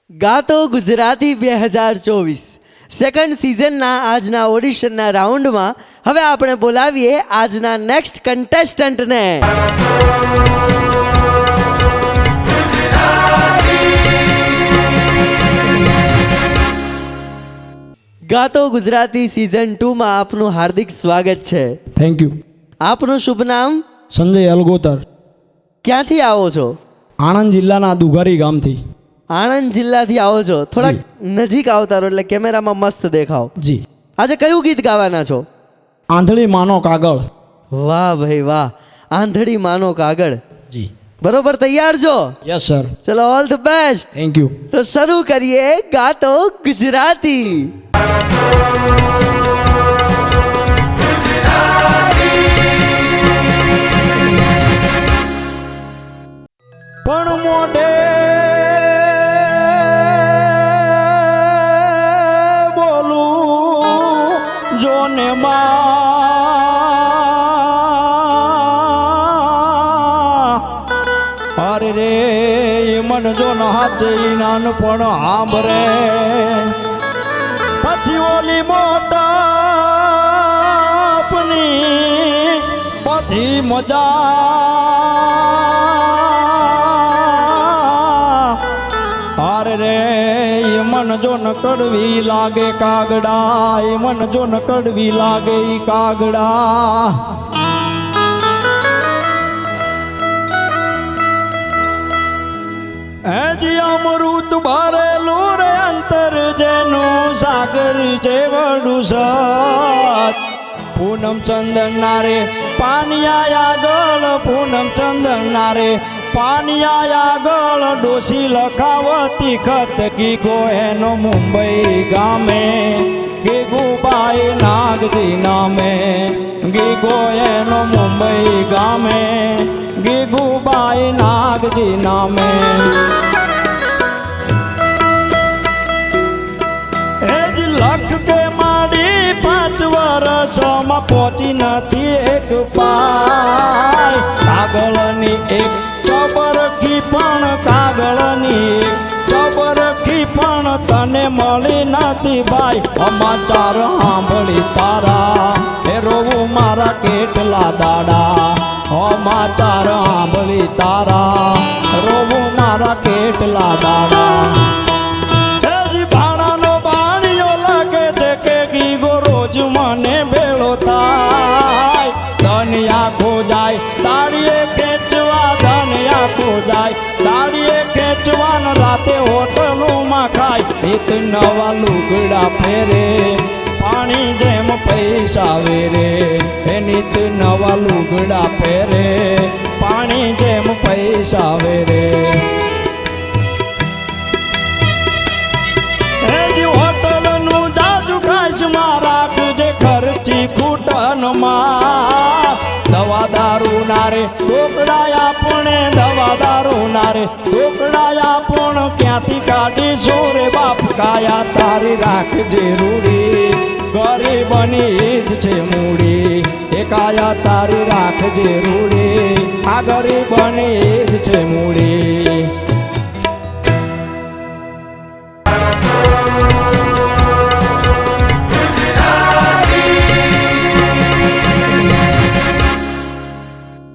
ગાતો Gujarati 2024 second સિઝનના આજના ઓડિશનના રાઉન્ડમાં હવે આપણે બોલાવીએ આજના નેક્સ્ટ કન્ટેસ્ટન્ટને. ગાતો ગુજરાતી સિઝન 2માં આપનું હાર્દિક સ્વાગત છે. Thank you. આપનું શુભ નામ? સંજય અલગોતર. ક્યાંથી આવો છો? આણંદ જિલ્લાના દુઘારી ગામથી. આણંદ જિલ્લાથી આવો છો, થોડાક નજીક આવતા રહો એટલે કેમેરામાં મસ્ત દેખાવ. જી. આજે કયું ગીત ગાવાના છો? આંધળી માનો કાગળ. વાહ ભાઈ વાહ, આંધળી માનો કાગળ. જી. બરોબર, તૈયાર છો? Yes sir. ચલો, all the best. Thank you. તો શરૂ કરીએ ગાતો ગુજરાતી. પણ મોઢે બોલું જોને અરે રે મન જો હાચે નાનપણ આંબરે પછી ઓલી મોટા આપની બધી મજા રે મન જો ન કડવી લાગે કાગડા, એ મન જો ન કડવી લાગે ઈ કાગડા. હજી અમૃત ભરેલું રે અંતર જેનું સાગર જેવડું સત. પૂનમ ચંદન નારે પાનિયા આગળ, પૂનમ ચંદન નારે પાનિયા આગળ ડોસી લખાવતી ખત ગીગો એનો મુંબઈ ગામે, ગીગુબાઈ નાગજી નામે. ગીગો એનો મુંબઈ ગામે, ગીગુબાઈ નાગજી નામે. એ જ લખ કે માડી 5 વર્ષમાં પહોંચી નથી એક પાય. કાગળની એક કબરખી પણ કાગળની કબરખી પણ તને મળી નથી ભાઈ. સમાચાર સાંભળી તારા એ રોવું મારા કેટલા દાડા. સમાચાર સાંભળી તારા રોવું મારા કેટલા દાડા. ભાણાનો બાણીઓ લાગે છે કે ગીગો રોજ મને ભેળો થાય. ધનિયા ખોજાય તાળીએ ખેંચવા, ધનિયા ખોજાય તાળીએ ખેંચવાન રાતે હોટલોમાં ખાય. નીત નવા લુગડા ફેરે પાણી જેમ પૈસા વેરે. એ નીત નવા લુગડા ફેરે પાણી જેમ પૈસા વેરે. હોટલનું જાજુ ખાસમાં રાખજે ખર્ચી ખૂટનમાં. દવા દારૂ નારે ઢોકળા આપણે, દવા દારૂ નારે ઢોકળા આપણ ક્યાંથી કાઢીશું રે બાપ. કાયા તારી રાખજે રૂડી, ગરીબની ઈદ છે મૂડી. એ કાયા તારી રાખજે રૂડી, આ ગરીબની ઈદ છે મૂડી.